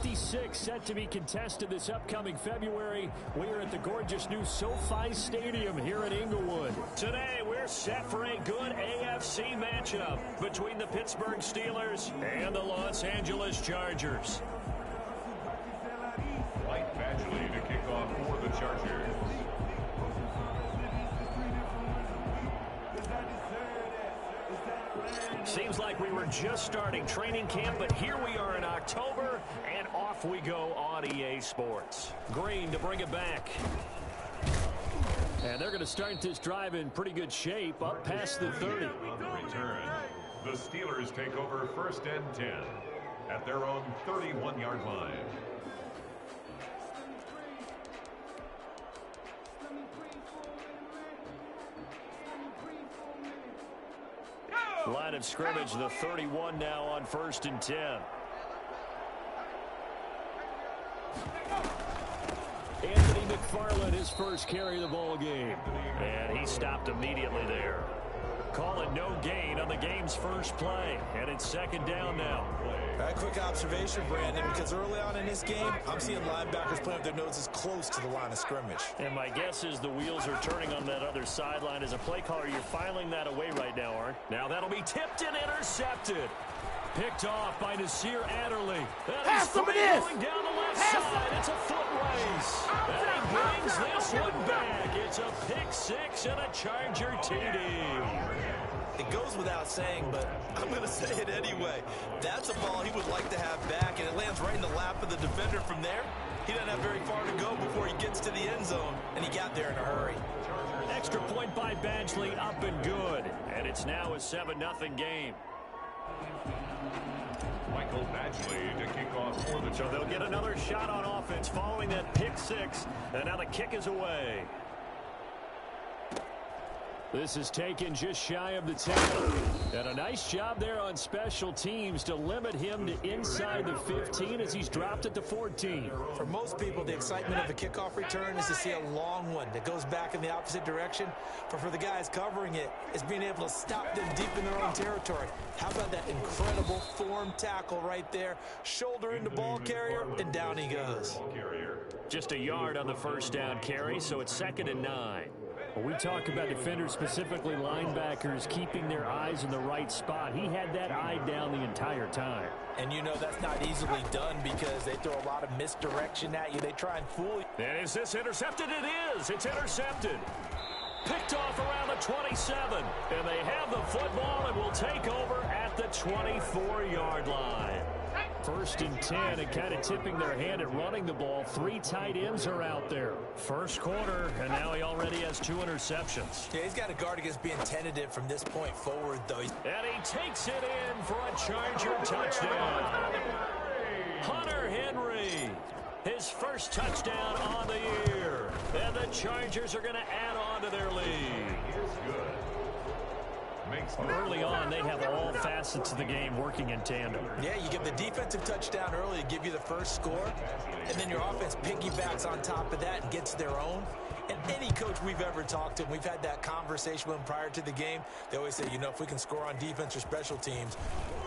56 set to be contested this upcoming February. We are at the gorgeous new SoFi Stadium here in Inglewood. Today, we're set for a good AFC matchup between the Pittsburgh Steelers and the Los Angeles Chargers. Mike Badgley to kick off for the Chargers. Seems like we were just starting training camp, but here we are in October, and off we go on EA Sports. Green to bring it back. And they're going to start this drive in pretty good shape, up past the 30. On the return, the Steelers take over 1st and 10 at their own 31-yard line. Line of scrimmage, the 31 now on 1st and 10. Anthony McFarland, his first carry of the ball game. And he stopped immediately there. Call it no gain on the game's first play. And it's 2nd down now. A quick observation, Brandon, because early on in this game, I'm seeing linebackers playing with their noses close to the line of scrimmage. And my guess is the wheels are turning on that other sideline. As a play caller, you're filing that away right now, Art. Now that'll be tipped and intercepted. Picked off by Nasir Adderley. Pass him it is! Going down the left side. It's a foot race. And he brings this one back. It's a pick six and a Charger TD. It goes without saying, but I'm going to say it anyway. That's a ball he would like to have back, and it lands right in the lap of the defender from there. He doesn't have very far to go before he gets to the end zone, and he got there in a hurry. Extra point by Badgley, up and good. And it's now a 7-0 game. Michael Badgley to kick off for the Chargers. So they'll get another shot on offense following that pick six, and now the kick is away. This is taken just shy of the 10. And a nice job there on special teams to limit him to inside the 15 as he's dropped it to 14. For most people, the excitement of a kickoff return is to see a long one that goes back in the opposite direction. But for the guys covering it, it's being able to stop them deep in their own territory. How about that incredible form tackle right there? Shoulder into ball carrier, and down he goes. Just a yard on the first down carry, so it's 2nd and 9. When we talk about defenders, specifically linebackers, keeping their eyes in the right spot, he had that eye down the entire time. And you know that's not easily done because they throw a lot of misdirection at you. They try and fool you. And is this intercepted? It is. It's intercepted. Picked off around the 27. And they have the football and will take over at the 24-yard line. 1st and 10, and kind of tipping their hand at running the ball. 3 tight ends are out there. First quarter, and now he already has 2 interceptions. Yeah, he's got to guard against being tentative from this point forward, though. And he takes it in for a Charger touchdown. Hunter Henry, his first touchdown on the year. And the Chargers are going to add on to their lead. Early on, they have all facets of the game working in tandem. Yeah, you get the defensive touchdown early to give you the first score, and then your offense piggybacks on top of that and gets their own. And any coach we've ever talked to, and we've had that conversation with them prior to the game, they always say, you know, if we can score on defense or special teams,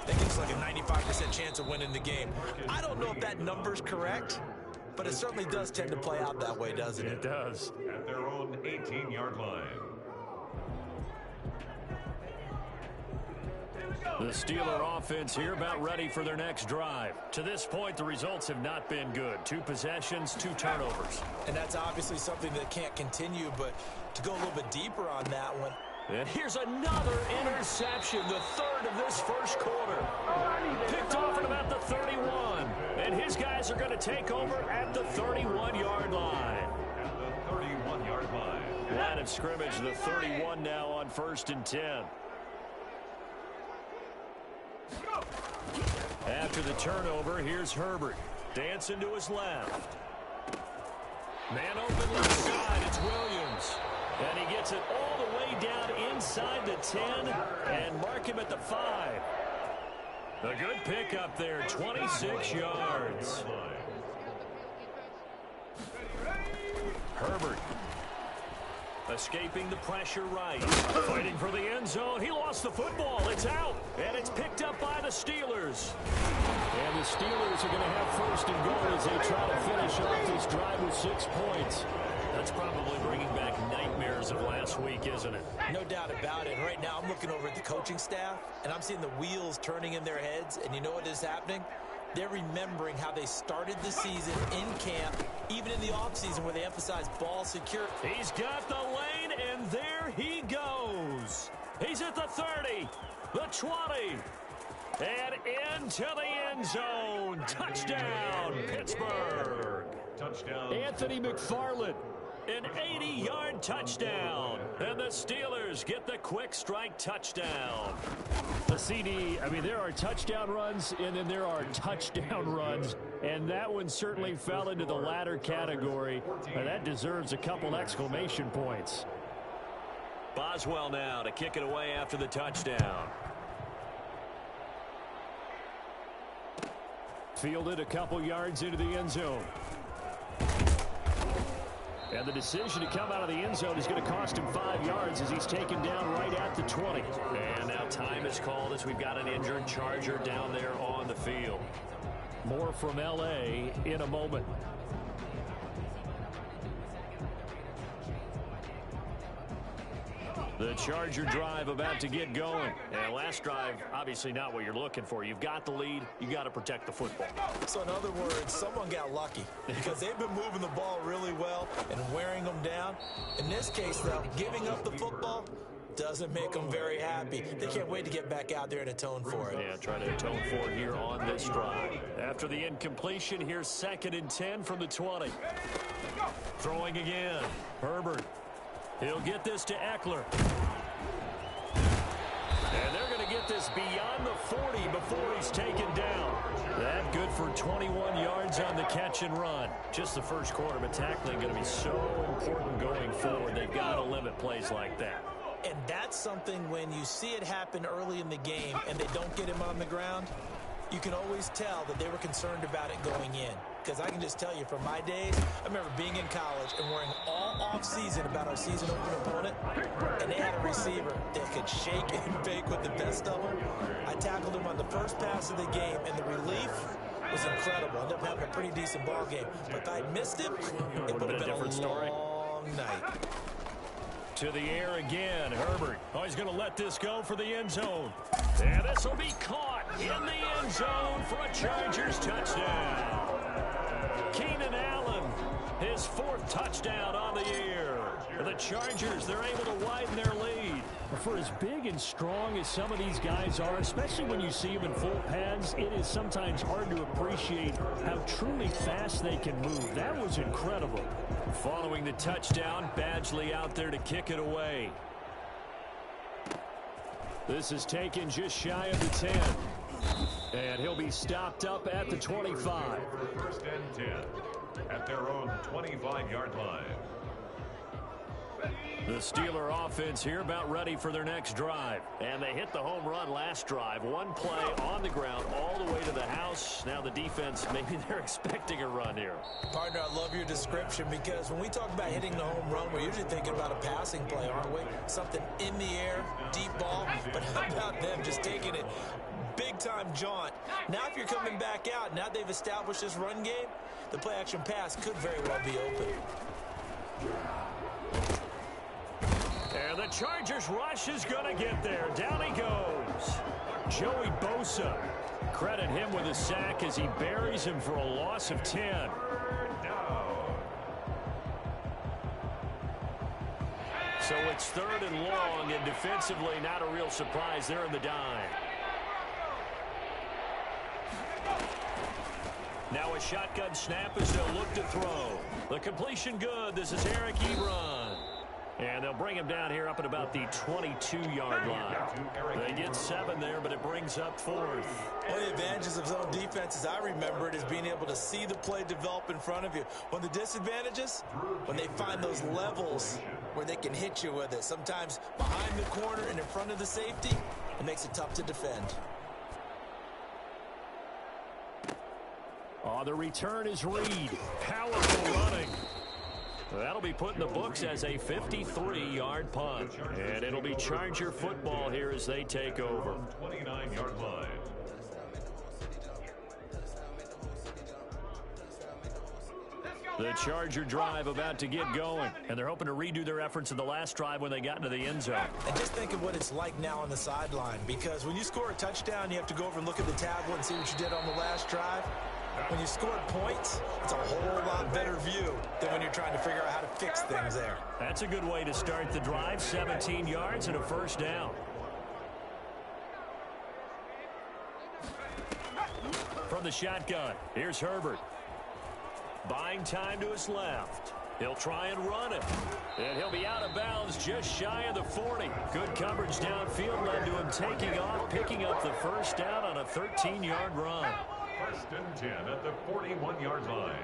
that gives us like a 95% chance of winning the game. I don't know if that number's correct, but it certainly does tend to play out that way, doesn't it? It does. At their own 18-yard line. The Steeler offense here about ready for their next drive. To this point, the results have not been good. 2 possessions, 2 turnovers. And that's obviously something that can't continue, but to go a little bit deeper on that one. And here's another interception, the 3rd of this first quarter. Picked off at about the 31. And his guys are going to take over at the 31-yard line. At the 31-yard line. Line of scrimmage, the 31 now on 1st and 10. After the turnover, here's Herbert. Dancing to his left. Man open left side, it's Williams. And he gets it all the way down inside the 10 and mark him at the 5. A good pick up there, 26 yards. Herbert. Escaping the pressure right. Fighting for the end zone. He lost the football. It's out. And it's picked up by the Steelers. And the Steelers are going to have first and goal as they try to finish off this drive with 6 points. That's probably bringing back nightmares of last week, isn't it? No doubt about it. Right now I'm looking over at the coaching staff, and I'm seeing the wheels turning in their heads. And you know what is happening? They're remembering how they started the season in camp, even in the offseason where they emphasized ball security. He's got the lane, and there he goes. He's at the 30, the 20, and into the end zone. Touchdown, Pittsburgh. Touchdown. Anthony McFarland. An 80-yard touchdown. And the Steelers get the quick strike touchdown. The CD, I mean, there are touchdown runs, and then there are touchdown runs. And that one certainly fell into the latter category. And that deserves a couple exclamation points. Boswell now to kick it away after the touchdown. Fielded a couple yards into the end zone. And the decision to come out of the end zone is going to cost him 5 yards as he's taken down right at the 20. And now time is called as we've got an injured Charger down there on the field. More from L.A. in a moment. The Charger drive about to get going. And last drive, obviously not what you're looking for. You've got the lead. You got to protect the football. So in other words, someone got lucky because they've been moving the ball really well and wearing them down. In this case, though, giving up the football doesn't make them very happy. They can't wait to get back out there and atone for it. Yeah, try to atone for it here on this drive. After the incompletion, here's 2nd and 10 from the 20. Throwing again. Herbert. He'll get this to Eckler. And they're going to get this beyond the 40 before he's taken down. That good for 21 yards on the catch and run. Just the first quarter, but tackling going to be so important going forward. They've got to limit plays like that. And that's something when you see it happen early in the game and they don't get him on the ground, you can always tell that they were concerned about it going in. Because I can just tell you from my days, I remember being in college and worrying all off-season about our season opener opponent, and they had a receiver that could shake and bake with the best of them. I tackled him on the first pass of the game, and the relief was incredible. I ended up having a pretty decent ball game. But if I'd missed him, it would have been a different story. Long night. To the air again, Herbert. Oh, he's going to let this go for the end zone. And this will be caught in the end zone for a Chargers touchdown. Keenan Allen, his 4th touchdown on the year. The Chargers, they're able to widen their lead. For as big and strong as some of these guys are, especially when you see them in full pads, it is sometimes hard to appreciate how truly fast they can move. That was incredible. Following the touchdown, Badgley out there to kick it away. This is taken just shy of the 10. And he'll be stopped up at the 25. 1st and 10 at their own 25-yard line. The Steeler offense here about ready for their next drive. And they hit the home run last drive. One play on the ground all the way to the house. Now the defense, maybe they're expecting a run here. Partner, I love your description because when we talk about hitting the home run, we're usually thinking about a passing play, aren't we? Something in the air, deep ball. But how about them just taking it big-time jaunt? Now if you're coming back out, now they've established this run game, the play-action pass could very well be open. And the Chargers rush is going to get there. Down he goes. Joey Bosa. Credit him with a sack as he buries him for a loss of 10. So it's 3rd and long, and defensively not a real surprise there in the dime. Now a shotgun snap as they'll look to throw. The completion good. This is Eric Ebron. And they'll bring him down here up at about the 22-yard line. They get 7 there, but it brings up 4th. One of the advantages of zone defense, as I remember it, is being able to see the play develop in front of you. One of the disadvantages, when they find those levels where they can hit you with it. Sometimes behind the corner and in front of the safety, it makes it tough to defend. Oh, the return is Reed. Powerful running. That'll be put in the books as a 53-yard punt. And it'll be Charger football here as they take over. 29-yard line. The Charger drive about to get going. And they're hoping to redo their efforts in the last drive when they got into the end zone. And just think of what it's like now on the sideline. Because when you score a touchdown, you have to go over and look at the tablet and see what you did on the last drive. When you scored points, it's a whole lot better view than when you're trying to figure out how to fix things there. That's a good way to start the drive. 17 yards and a first down. From the shotgun, here's Herbert. Buying time to his left. He'll try and run it. And he'll be out of bounds just shy of the 40. Good coverage downfield led to him taking off, picking up the first down on a 13-yard run. First and 10 at the 41-yard line.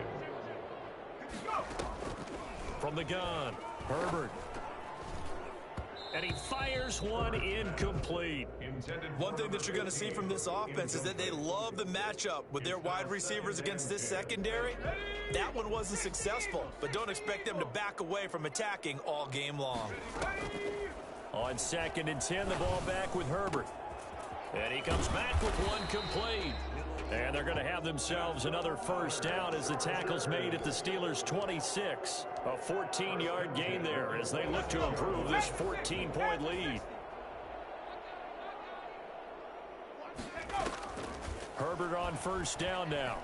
From the gun, Herbert. And he fires one incomplete. One thing that you're going to see from this offense is that they love the matchup with their wide receivers against this secondary. That one wasn't successful, but don't expect them to back away from attacking all game long. On second and 10, the ball back with Herbert. And he comes back with one complete. And they're going to have themselves another first down as the tackle's made at the Steelers' 26. A 14-yard gain there as they look to improve this 14-point lead. Herbert on first down now.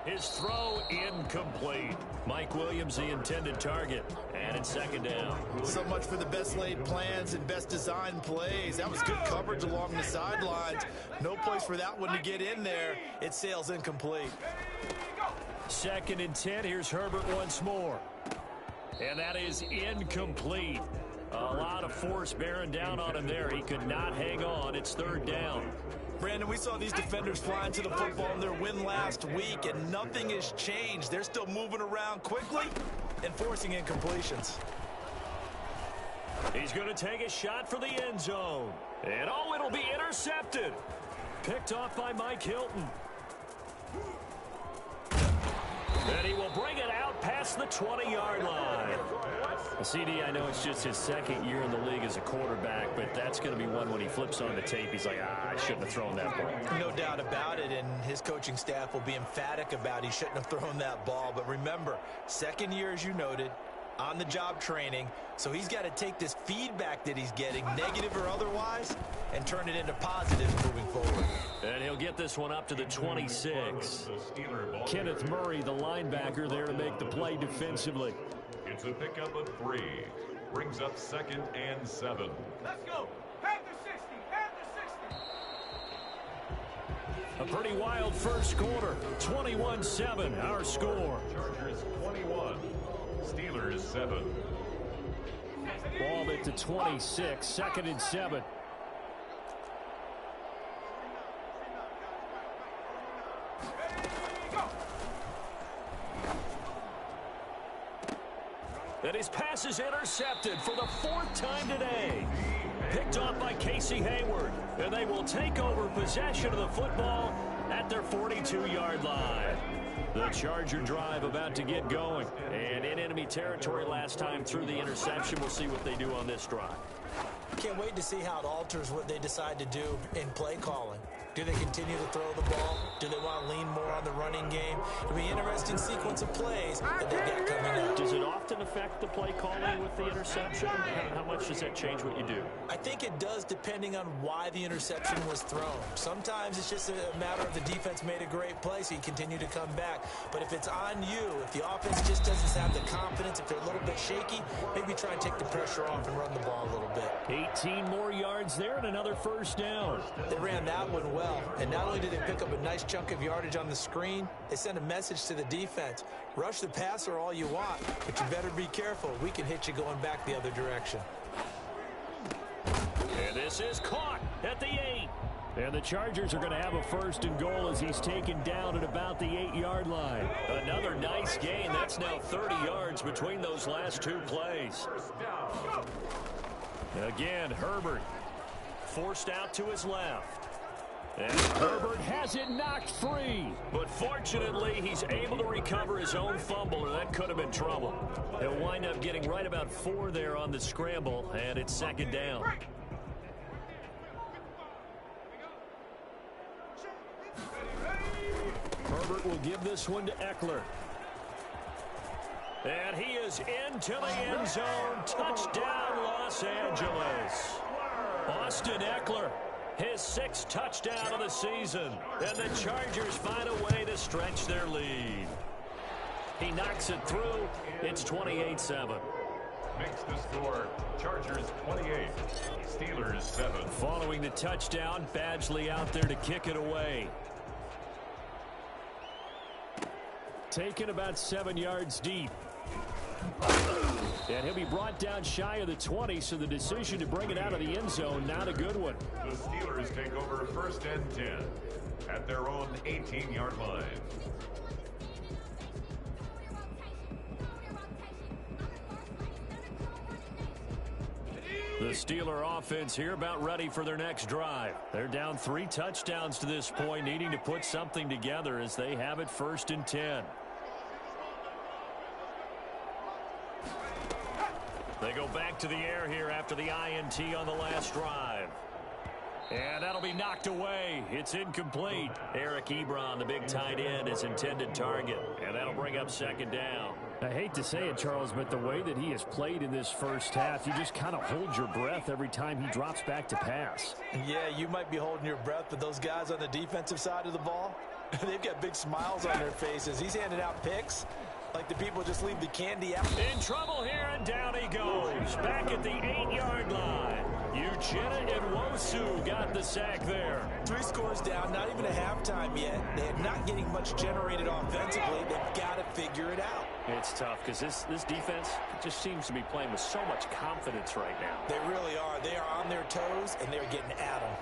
His throw incomplete. Mike Williams, the intended target. And it's second down. So much for the best laid plans and best designed plays. That was good coverage along the sidelines. No place for that one to get in there. It sails incomplete. Second and 10. Here's Herbert once more. And that is incomplete. A lot of force bearing down on him there. He could not hang on. It's third down. Brandon, we saw these defenders flying to the football in their win last week, and nothing has changed. They're still moving around quickly and forcing incompletions. He's going to take a shot for the end zone. And, oh, it'll be intercepted. Picked off by Mike Hilton. And he will bring it out past the 20-yard line. CD, I know it's just his second year in the league as a quarterback, but that's going to be one when he flips on the tape. He's like, I shouldn't have thrown that ball. No doubt about it, and his coaching staff will be emphatic about he shouldn't have thrown that ball. But remember, second year, as you noted, on-the-job training, so he's got to take this feedback that he's getting, negative or otherwise, and turn it into positives moving forward. And he'll get this one up to the 26. Kenneth Murray, the linebacker, there to make the play defensively. It's a pickup of 3. Brings up second and 7. Let's go. Panther 60. Panther 60. A pretty wild first quarter. 21-7, our score. Chargers 21. Steelers 7. Ball at the 26. Second and 7. And his pass is intercepted for the 4th time today. Picked off by Casey Hayward. And they will take over possession of the football at their 42-yard line. The Charger drive about to get going. And in enemy territory last time through the interception. We'll see what they do on this drive. Can't wait to see how it alters what they decide to do in play calling. Do they continue to throw the ball? Do they want to lean more on the running game? It'll be an interesting sequence of plays that they got coming up. Does it often affect the play calling with the interception? How much does that change what you do? I think it does depending on why the interception was thrown. Sometimes it's just a matter of the defense made a great play, so you continue to come back. But if it's on you, if the offense just doesn't have the confidence, if they're a little bit shaky, maybe try and take the pressure off and run the ball a little bit. 18 more yards there and another first down. They ran that one well. And not only did they pick up a nice chunk of yardage on the screen, they sent a message to the defense. Rush the passer all you want, but you better be careful. We can hit you going back the other direction. And this is caught at the 8. And the Chargers are going to have a first and goal as he's taken down at about the 8-yard line. Another nice gain. That's now 30 yards between those last 2 plays. Again, Herbert forced out to his left. And Herbert has it knocked free. But fortunately, he's able to recover his own fumble, or that could have been trouble. He'll wind up getting right about 4 there on the scramble, and it's second down. Herbert will give this one to Eckler. And he is into the end zone. Touchdown, Los Angeles. Austin Eckler, his 6th touchdown of the season. And the Chargers find a way to stretch their lead. He knocks it through. It's 28-7. Makes the score Chargers 28, Steelers 7. Following the touchdown, Badgley out there to kick it away. Taken about 7 yards deep. And he'll be brought down shy of the 20, so the decision to bring it out of the end zone, not a good one. The Steelers take over first and 10 at their own 18-yard line. The Steeler offense here about ready for their next drive. They're down 3 touchdowns to this point, needing to put something together as they have it first and 10. They go back to the air here after the INT on the last drive. And that'll be knocked away. It's incomplete. Eric Ebron, the big tight end, is intended target. And that'll bring up second down. I hate to say it, Charles, but the way that he has played in this first half, you just kind of hold your breath every time he drops back to pass. Yeah, you might be holding your breath, but those guys on the defensive side of the ball, they've got big smiles on their faces. He's handing out picks like the people just leave the candy out. In trouble here, and down he goes. Back at the 8-yard line. Uchenna Nwosu got the sack there. 3 scores down, not even a halftime yet. They're not getting much generated offensively. They've got to figure it out. It's tough because this defense just seems to be playing with so much confidence right now. They really are. They are on their toes, and they're getting at them.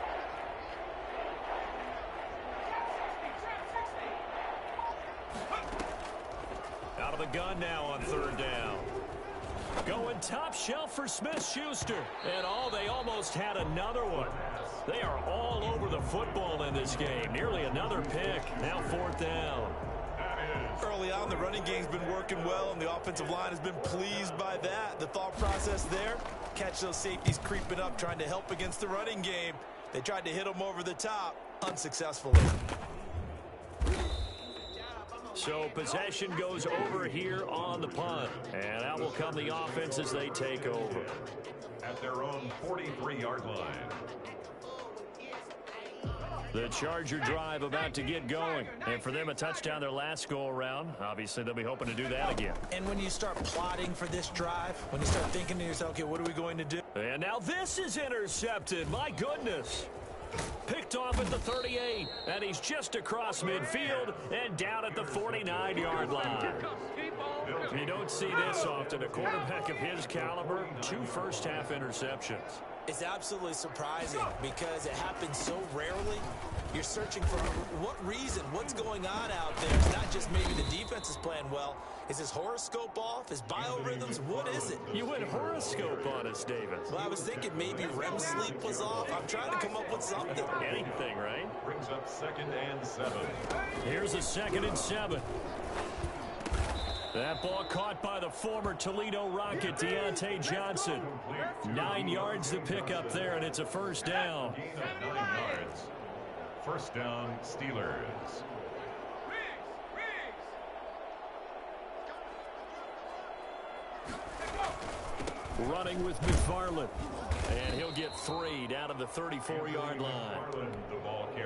Out of the gun now on 3rd down. Going top shelf for Smith-Schuster. And they almost had another one. They are all over the football in this game. Nearly another pick. Now 4th down. Early on, the running game's been working well, and the offensive line has been pleased by that. The thought process there, catch those safeties creeping up, trying to help against the running game. They tried to hit them over the top, unsuccessfully. So possession goes over here on the punt. And out will come the offense as they take over. At their own 43-yard line. The Charger drive about to get going. And for them, a touchdown their last go-around. Obviously, they'll be hoping to do that again. And when you start plotting for this drive, when you start thinking to yourself, okay, what are we going to do? And now this is intercepted. My goodness. Picked off at the 38, and he's just across midfield and down at the 49-yard line. You don't see this often. A quarterback of his caliber, 2 first-half interceptions. It's absolutely surprising because it happens so rarely. You're searching for what reason, what's going on out there. It's not just maybe the defense is playing well. Is his horoscope off? His biorhythms? What is it? You went horoscope on us, David. Well, I was thinking maybe REM sleep was off. I'm trying to come up with something. Anything, right? Brings up 2nd and 7. Here's a 2nd and 7. That ball caught by the former Toledo Rocket, Deontay Johnson. 9 yards to pick up there, and it's a first down. 9 yards. First down, Steelers. Running with McFarland. And he'll get 3 down to the 34-yard line.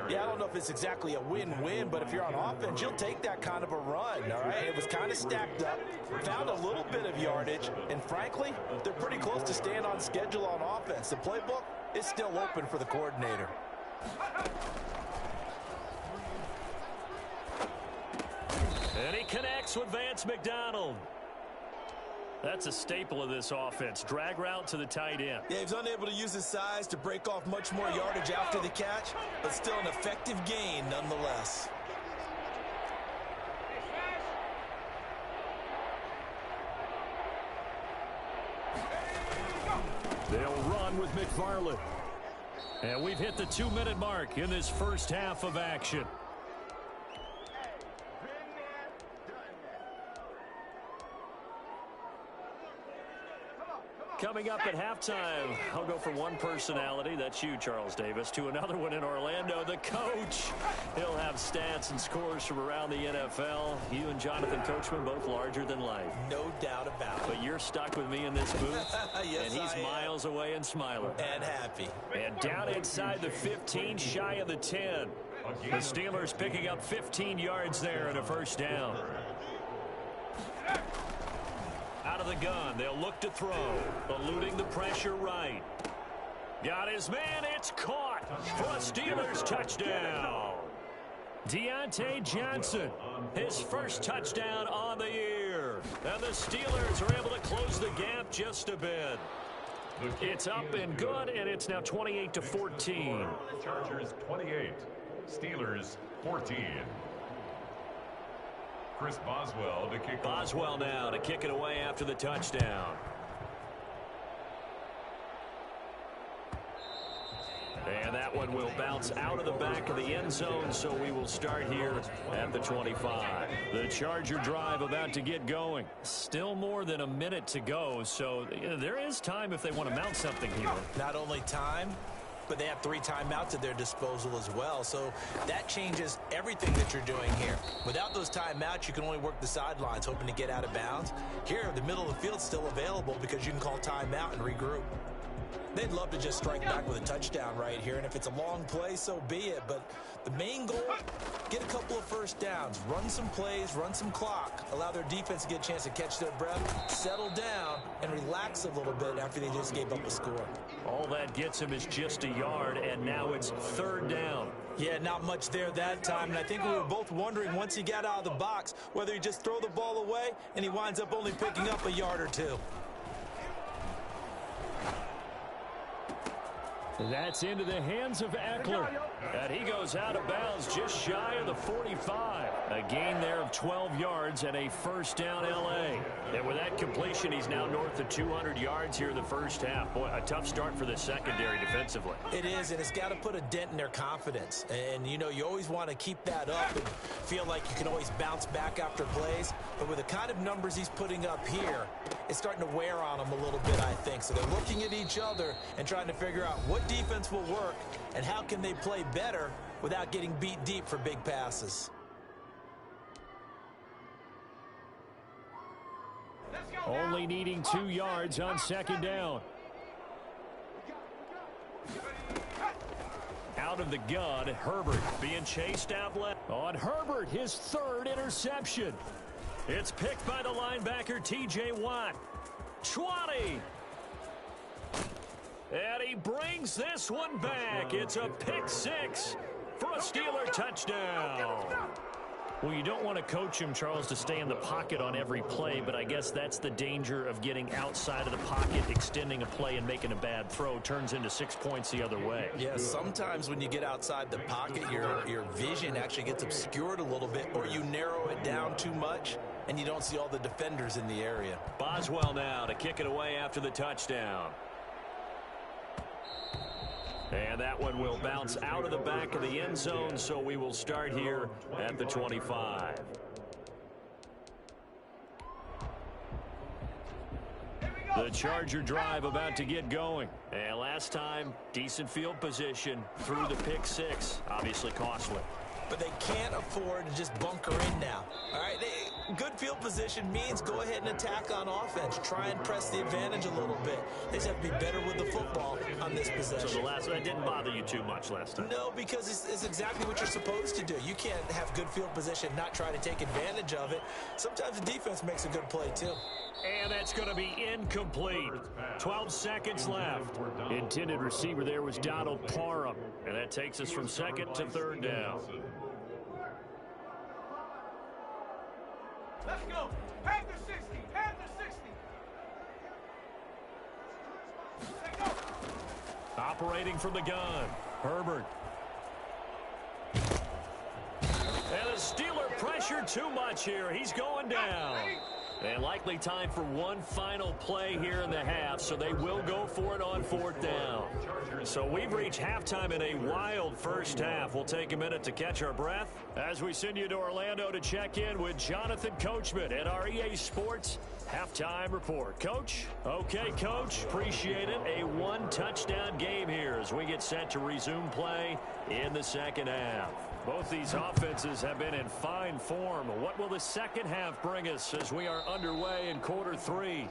Yeah, I don't know if it's exactly a win-win, but if you're on offense, you'll take that kind of a run, all right? It was kind of stacked up, found a little bit of yardage, and frankly, they're pretty close to staying on schedule on offense. The playbook is still open for the coordinator. And he connects with Vance McDonald. That's a staple of this offense. Drag route to the tight end. Yeah, he's unable to use his size to break off much more yardage after the catch, but still an effective gain nonetheless. They'll run with McFarland. And we've hit the 2-minute mark in this first half of action. Coming up at halftime, I'll go from one personality, that's you, Charles Davis, to another one in Orlando, the coach. He'll have stats and scores from around the NFL. You and Jonathan Coachman, both larger than life. No doubt about it. But you're stuck with me in this booth, yes, and he's miles away and smiling. And happy. And down inside the 15, shy of the 10. The Steelers picking up 15 yards there and a first down. Out of the gun, they'll look to throw, eluding the pressure right. Got his man, it's caught for a Steelers touchdown. Deontay Johnson, his first touchdown on the year. And the Steelers are able to close the gap just a bit. It's up and good, and it's now 28-14. Chargers 28, Steelers 14. Chris Boswell to kick. Boswell now to kick it away after the touchdown. And that one will bounce out of the back of the end zone, so we will start here at the 25. The Charger drive about to get going. Still more than a minute to go, so there is time if they want to mount something here. Not only time, but they have 3 timeouts at their disposal as well. So that changes everything that you're doing here. Without those timeouts, you can only work the sidelines, hoping to get out of bounds. Here, the middle of the field's still available because you can call timeout and regroup. They'd love to just strike back with a touchdown right here, and if it's a long play, so be it. But the main goal, get a couple of first downs, run some plays, run some clock, allow their defense to get a chance to catch their breath, settle down, and relax a little bit after they just gave up a score. All that gets him is just a yard, and now it's 3rd down. Yeah, not much there that time, and I think we were both wondering once he got out of the box whether he just throw the ball away and he winds up only picking up a yard or 2. That's into the hands of Eckler. And he goes out of bounds just shy of the 45. A gain there of 12 yards and a first down L.A. And with that completion, he's now north of 200 yards here in the first half. Boy, a tough start for the secondary defensively. It is, and it's got to put a dent in their confidence. And, you know, you always want to keep that up and feel like you can always bounce back after plays. But with the kind of numbers he's putting up here, it's starting to wear on them a little bit, I think. So they're looking at each other and trying to figure out what defense will work and how can they play better without getting beat deep for big passes. Only needing 2 yards on 2nd down. Out of the gun, Herbert being chased out left. On Herbert, his 3rd interception. It's picked by the linebacker, T.J. Watt. 20. And he brings this one back. It's a pick 6 for a Steeler touchdown. Well, you don't want to coach him, Charles, to stay in the pocket on every play, but I guess that's the danger of getting outside of the pocket, extending a play, and making a bad throw. Turns into 6 points the other way. Yeah, sometimes when you get outside the pocket, your vision actually gets obscured a little bit, or you narrow it down too much, and you don't see all the defenders in the area. Boswell now to kick it away after the touchdown. And that one will bounce out of the back of the end zone, so we will start here at the 25. The Charger drive about to get going. And last time, decent field position through the pick 6. Obviously costly. But they can't afford to just bunker in now. All right, good field position means go ahead and attack on offense. Try and press the advantage a little bit. They just have to be better with the football on this possession. So the last one didn't bother you too much last time? No, because it's exactly what you're supposed to do. You can't have good field position, not try to take advantage of it. Sometimes the defense makes a good play, too. And that's going to be incomplete. 12 seconds left. Intended receiver there was Donald Parham. And that takes us from 2nd to 3rd down. Let's go. Panther 60. Panther 60. Let's go. Operating from the gun. Herbert. And the Steeler pressure too much here. He's going down. And likely time for one final play here in the half, so they will go for it on 4th down. So we've reached halftime in a wild first half. We'll take a minute to catch our breath as we send you to Orlando to check in with Jonathan Coachman at our EA Sports Halftime Report. Coach? Okay, Coach. Appreciate it. A one-touchdown game here as we get set to resume play in the second half. Both these offenses have been in fine form. What will the second half bring us as we are underway in quarter 3?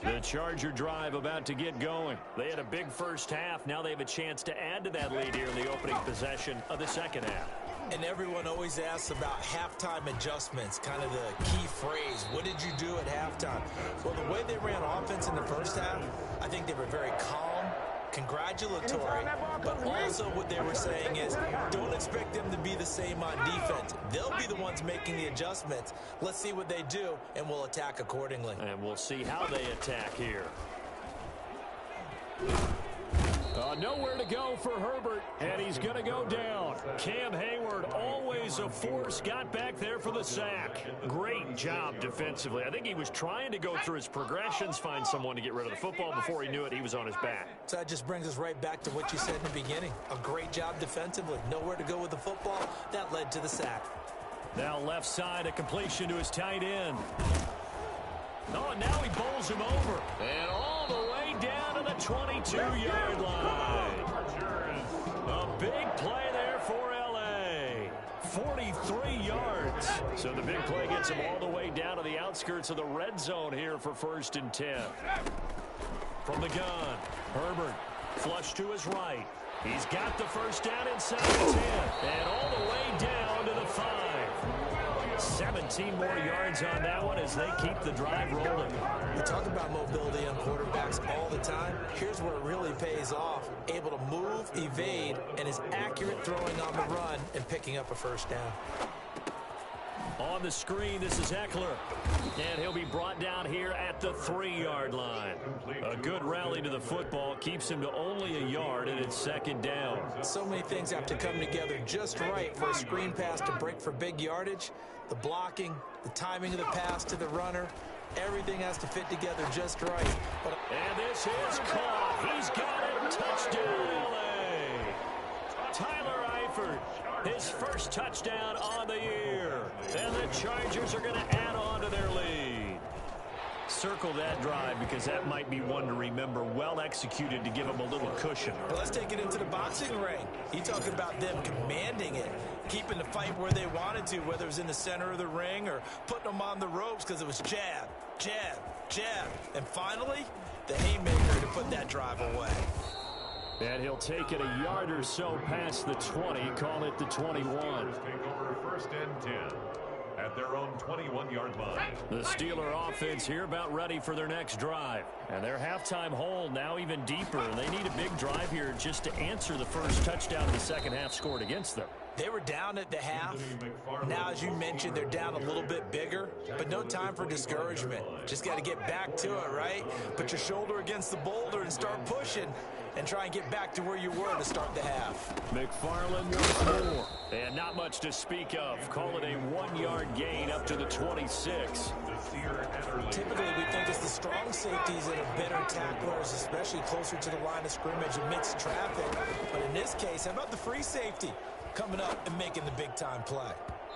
The Charger drive about to get going. They had a big first half. Now they have a chance to add to that lead here in the opening possession of the second half. And everyone always asks about halftime adjustments, kind of the key phrase. What did you do at halftime? Well, the way they ran offense in the first half, I think they were very calm, congratulatory, but also what they were saying is don't expect them to be the same on defense. They'll be the ones making the adjustments. Let's see what they do, and we'll attack accordingly. And we'll see how they attack here. Nowhere to go for Herbert, and he's going to go down. Cam Hayward, always a force, got back there for the sack. Great job defensively. I think he was trying to go through his progressions, find someone to get rid of the football. Before he knew it, he was on his back. So that just brings us right back to what you said in the beginning. A great job defensively. Nowhere to go with the football. That led to the sack. Now left side, a completion to his tight end. Oh, and now he bowls him over. And all the way down to the 22-yard line. A big play there for L.A. 43 yards. So the big play gets him all the way down to the outskirts of the red zone here for 1st and 10. From the gun, Herbert flush to his right. He's got the first down inside the 10. And all the way down to the 5. 17 more yards on that one as they keep the drive rolling. We talk about mobility on quarterbacks all the time. Here's where it really pays off. Able to move, evade, and is accurate throwing on the run and picking up a first down. On the screen, this is Eckler. And he'll be brought down here at the 3-yard line. A good rally to the football keeps him to only a yard, and it's 2nd down. So many things have to come together just right for a screen pass to break for big yardage. The blocking, the timing of the pass to the runner, everything has to fit together just right. And this is caught. He's got it. Touchdown, L.A. Tyler Eifert, his first touchdown on the year. And the Chargers are going to add on to their lead. Circle that drive because that might be one to remember. Well executed to give them a little cushion. Well, let's take it into the boxing ring. You talk about them commanding it, keeping the fight where they wanted to, whether it was in the center of the ring or putting them on the ropes because it was jab, jab, jab. And finally, the haymaker to put that drive away. And he'll take it a yard or so past the 20, call it the 21. Take over 1st and 10 at their own 21-yard line. The Steeler offense here about ready for their next drive. And their halftime hole now even deeper. And they need a big drive here just to answer the first touchdown in the second half scored against them. They were down at the half. Now, as you mentioned, they're down a little bit bigger, but no time for discouragement. Just got to get back to it, right? Put your shoulder against the boulder and start pushing and try and get back to where you were to start the half. McFarland once more. And not much to speak of. Call it a 1-yard gain up to the 26. Typically, we think it's the strong safeties that are better tacklers, especially closer to the line of scrimmage amidst traffic. But in this case, how about the free safety coming up and making the big-time play?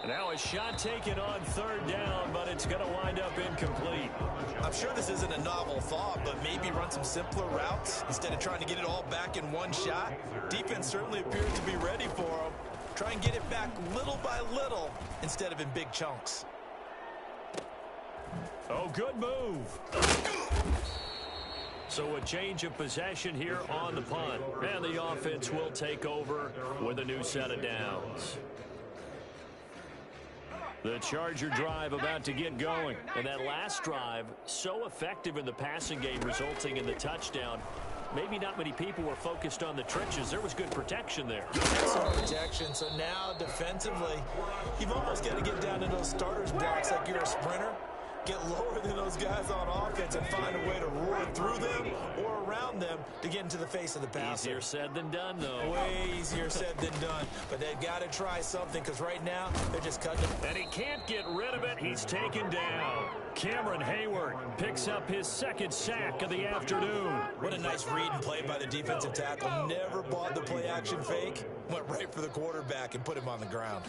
Now a shot taken on 3rd down, but it's going to wind up incomplete. I'm sure this isn't a novel thought, but maybe run some simpler routes instead of trying to get it all back in one shot. Defense certainly appears to be ready for them. Try and get it back little by little instead of in big chunks. Oh, good move. So a change of possession here on the punt. And the offense will take over with a new set of downs. The Charger drive about to get going. And that last drive, so effective in the passing game, resulting in the touchdown. Maybe not many people were focused on the trenches. There was good protection there. Excellent protection. So now defensively, you've almost got to get down to those starters blocks like you're a sprinter. get lower than those guys on offense and find a way to roar through them or around them to get into the face of the passer. Easier said than done, though. Way easier said than done. But they've got to try something because right now they're just cutting it. And he can't get rid of it. He's taken down. Cameron Hayward picks up his second sack of the afternoon. What a nice read and play by the defensive tackle. Never bought the play-action fake. Went right for the quarterback and put him on the ground.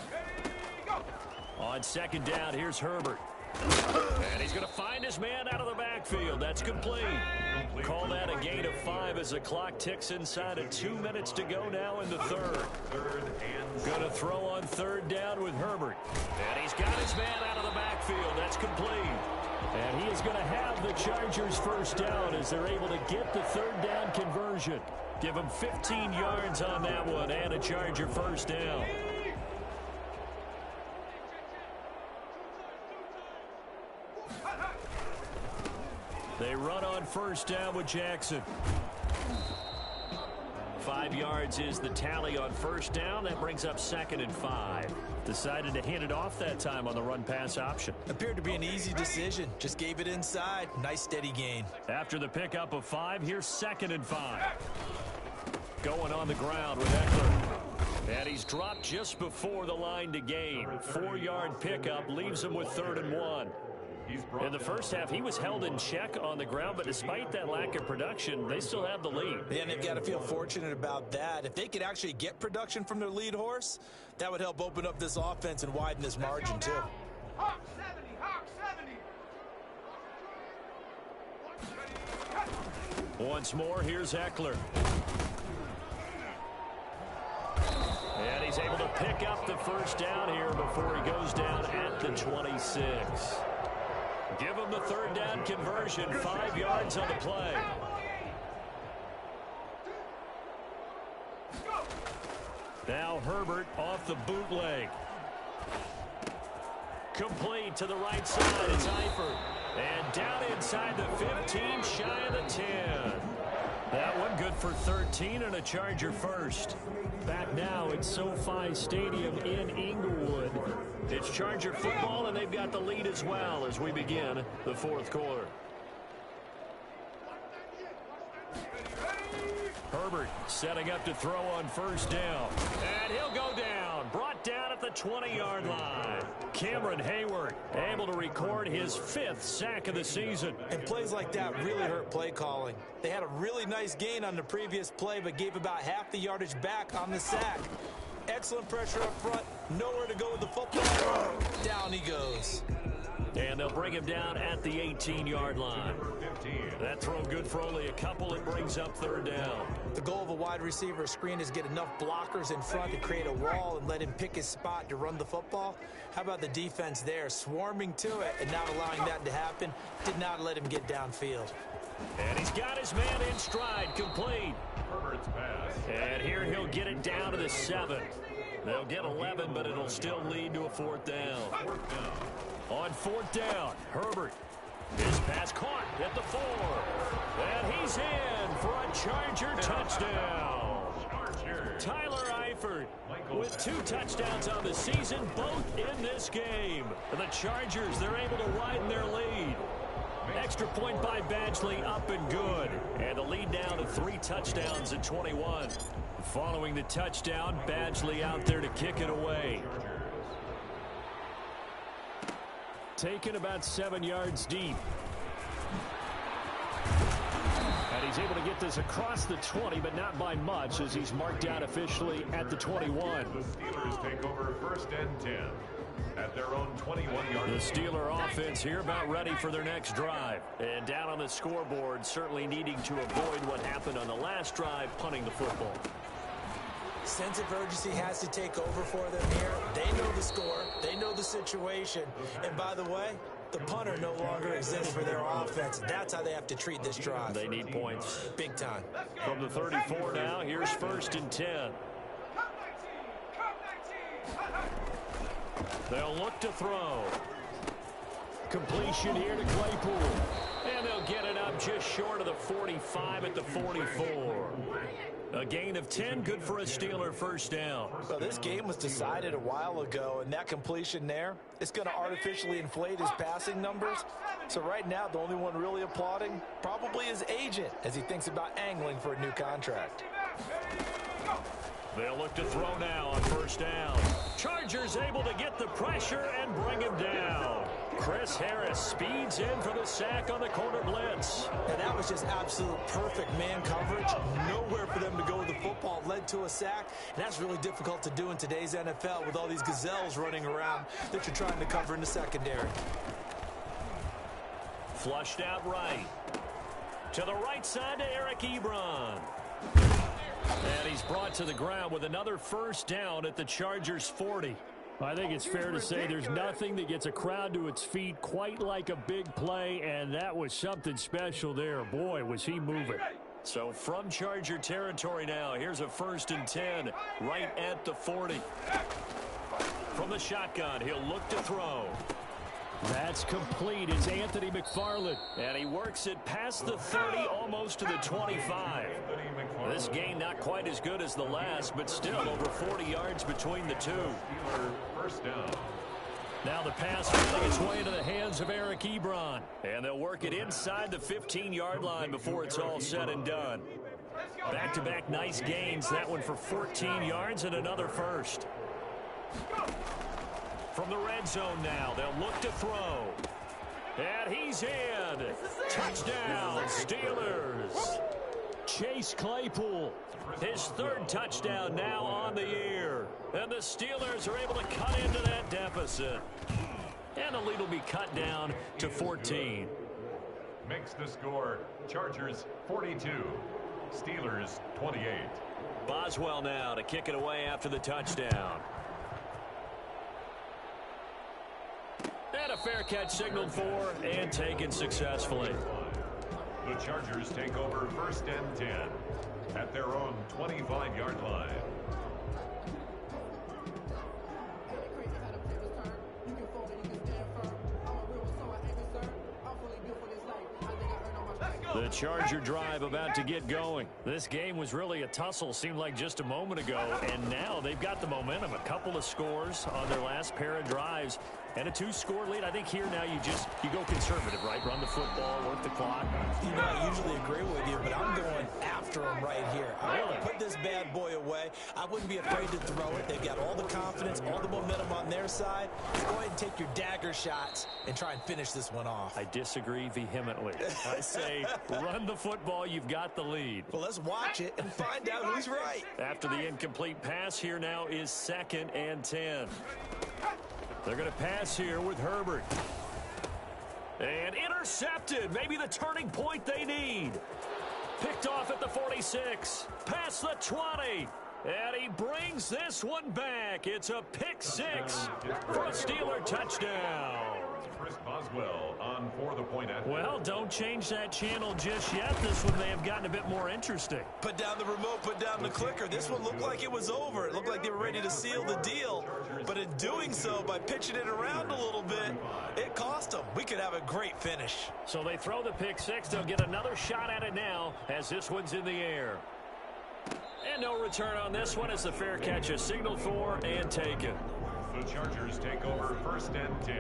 On second down, here's Herbert. And he's going to find his man out of the backfield. That's complete. Call that a gain of 5 as the clock ticks inside of 2 minutes to go now in the third. Going to throw on third down with Herbert. And he's got his man out of the backfield. That's complete. And he is going to have the Chargers first down as they're able to get the third down conversion. Give him 15 yards on that one and a Charger first down. They run on first down with Jackson. 5 yards is the tally on first down. That brings up 2nd and 5. Decided to hand it off that time on the run-pass option. Appeared to be an easy decision. Just gave it inside. Nice steady gain. After the pickup of 5, here's 2nd and 5. Going on the ground with Eckler. And he's dropped just before the line to gain. 4-yard pickup leaves him with 3rd and 1. In the first half, he was held in check on the ground, but despite that lack of production, they still have the lead. And they've got to feel fortunate about that. If they could actually get production from their lead horse, that would help open up this offense and widen this margin, too. Hawk 70, Hawk 70. Once more, here's Eckler. And he's able to pick up the first down here before he goes down at the 26. Give him the third down conversion, 5 yards on the play. Now Herbert off the bootleg. Complete to the right side. It's Eifert. And down inside the 15, shy of the 10. That one good for 13 and a Charger first. Back now at SoFi Stadium in Inglewood. It's Charger football, and they've got the lead as well as we begin the fourth quarter. Herbert setting up to throw on first down. And he'll go down. Brought down at the 20-yard line. Cameron Hayward able to record his 5th sack of the season. And plays like that really hurt play calling. They had a really nice gain on the previous play, but gave about half the yardage back on the sack. Excellent pressure up front. Nowhere to go with the football. Down he goes. And they'll bring him down at the 18-yard line. That throw good for only a couple. It brings up third down. The goal of a wide receiver screen is get enough blockers in front to create a wall and let him pick his spot to run the football. How about the defense there, swarming to it and not allowing that to happen? Did not let him get downfield. And he's got his man in stride, complete. Herbert's pass. And here he'll get it down to the 7. They'll get 11, but it'll still lead to a 4th down. On 4th down, Herbert. His pass caught at the 4. And he's in for a Charger touchdown. Tyler Eifert with 2 touchdowns on the season, both in this game. The Chargers, they're able to widen their lead. Extra point by Badgley, up and good. And the lead now to 3 touchdowns at 21. Following the touchdown, Badgley out there to kick it away. Taken about 7 yards deep. And he's able to get this across the 20, but not by much, as he's marked out officially at the 21. The Steelers take over 1st and 10 at their own 21-yard. The Steeler offense here about ready for their next drive. And down on the scoreboard, certainly needing to avoid what happened on the last drive, punting the football. Sense of urgency has to take over for them here. They know the score. They know the situation. And by the way, the punter no longer exists for their offense. That's how they have to treat this drive. They need points. Big time. From the 34 now, here's 1st and 10. They'll look to throw. Completion here to Claypool. And they'll get it up just short of the 45 at the 44. A gain of 10, good for a Steeler first down. Well, this game was decided a while ago, and that completion there, it's going to artificially inflate his passing numbers. So right now, the only one really applauding probably his agent as he thinks about angling for a new contract. They'll look to throw now on first down. Chargers able to get the pressure and bring him down. Chris Harris speeds in for the sack on the corner blitz. And that was just absolute perfect man coverage. Nowhere for them to go with the football. Led to a sack. And that's really difficult to do in today's NFL with all these gazelles running around that you're trying to cover in the secondary. Flushed out right. To the right side to Eric Ebron. And he's brought to the ground with another first down at the Chargers 40. I think it's fair to say there's nothing that gets a crowd to its feet quite like a big play, and that was something special there. Boy, was he moving. So from Charger territory now, here's a 1st and 10 right at the 40. From the shotgun, he'll look to throw. That's complete. It's Anthony McFarland. And he works it past the 30, almost to the 25. This gain not quite as good as the last, but still over 40 yards between the two. First down. Now the pass finding its way into the hands of Eric Ebron. And they'll work it inside the 15-yard line before it's all said and done. Back-to-back nice gains. That one for 14 yards and another first. From the red zone now, they'll look to throw. And he's in. Touchdown, Steelers. Chase Claypool, his 3rd touchdown now on the year. And the Steelers are able to cut into that deficit. And the lead will be cut down to 14. Makes the score Chargers 42, Steelers 28. Boswell now to kick it away after the touchdown. And a fair catch signaled for and taken successfully. The Chargers take over 1st and 10 at their own 25-yard line. The Charger drive about to get going. This game was really a tussle, seemed like just a moment ago, and now they've got the momentum. A couple of scores on their last pair of drives and a 2-score lead. I think here now you go conservative, right? Run the football, work the clock. You know, I usually agree with you, but I'm going after them right here. I want to put this bad boy away. I wouldn't be afraid to throw it. They've got all the confidence, all the momentum on their side. Go ahead and take your dagger shots and try and finish this one off. I disagree vehemently. I say run the football. You've got the lead. Well, let's watch it and find out who's right. After the incomplete pass, here now is 2nd and 10. They're going to pass here with Herbert. And intercepted. Maybe the turning point they need. Picked off at the 46. Past the 20. And he brings this one back. It's a pick 6 for a Steeler touchdown. Chris Boswell on for the point at. Well, don't change that channel just yet. This one may have gotten a bit more interesting. Put down the remote, put down the clicker. This one looked like it was over. It looked like they were ready to seal the deal. But in doing so, by pitching it around a little bit, it cost them. We could have a great finish. So they throw the pick 6. They'll get another shot at it now as this one's in the air. And no return on this one as the fair catch is signaled for and taken. The Chargers take over 1st and 10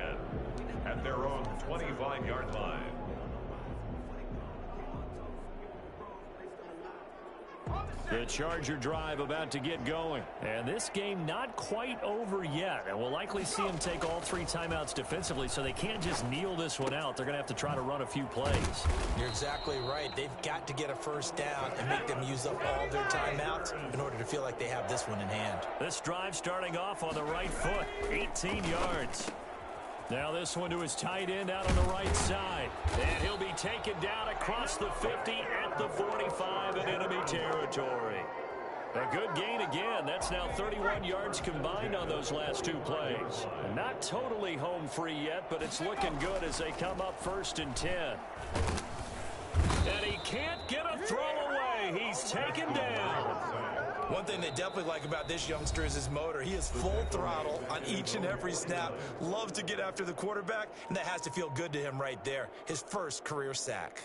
at their own 25-yard line. The Charger drive about to get going. And this game not quite over yet. And we'll likely see them take all 3 timeouts defensively, so they can't just kneel this one out. They're going to have to try to run a few plays. You're exactly right. They've got to get a first down and make them use up all their timeouts in order to feel like they have this one in hand. This drive starting off on the right foot, 18 yards. Now this one to his tight end out on the right side. And he'll be taken down across the 50 at the 45 in enemy territory. A good gain again. That's now 31 yards combined on those last 2 plays. Not totally home free yet, but it's looking good as they come up 1st and 10. And he can't get a throw away. He's taken down. One thing they definitely like about this youngster is his motor. He is full throttle on each and every snap. Loves to get after the quarterback, and that has to feel good to him right there. His first career sack.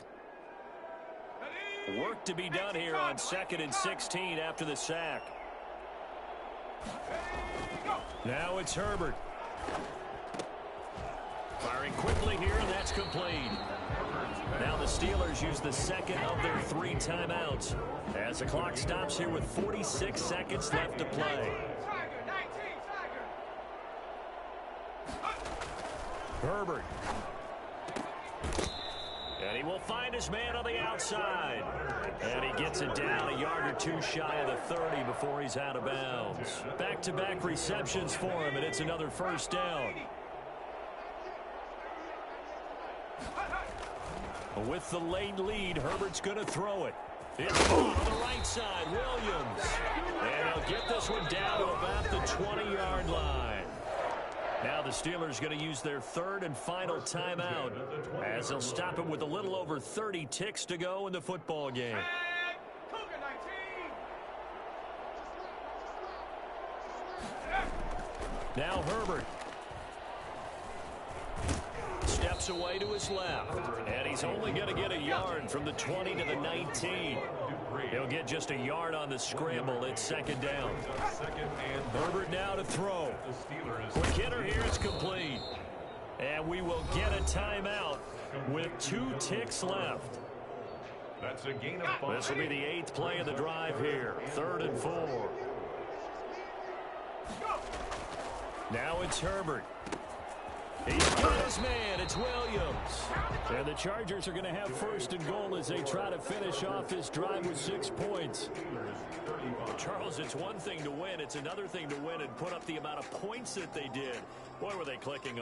Work to be done here on 2nd and 16 after the sack. Now it's Herbert. Firing quickly here, and that's complete. Now the Steelers use the second of their 3 timeouts as the clock stops here with 46 seconds left to play. Herbert. And he will find his man on the outside. And he gets it down a yard or 2 shy of the 30 before he's out of bounds. Back-to-back receptions for him, and it's another first down. With the late lead, Herbert's going to throw it. It's on the right side, Williams. And he'll get this one down to about the 20-yard line. Now the Steelers going to use their 3rd and final timeout as they'll stop it with a little over 30 ticks to go in the football game. Now Herbert. Steps away to his left, and he's only going to get a yard from the 20 to the 19. He'll get just a yard on the scramble. It's 2nd down. Herbert now to throw. Quick hitter here is complete. And we will get a timeout with 2 ticks left. That's a gain of 5. This will be the 8th play of the drive here. 3rd and 4. Now it's Herbert. He's got his man. It's Williams. And the Chargers are going to have 1st and goal as they try to finish off this drive with 6 points. Charles, it's one thing to win. It's another thing to win and put up the amount of points that they did. Boy, were they clicking on.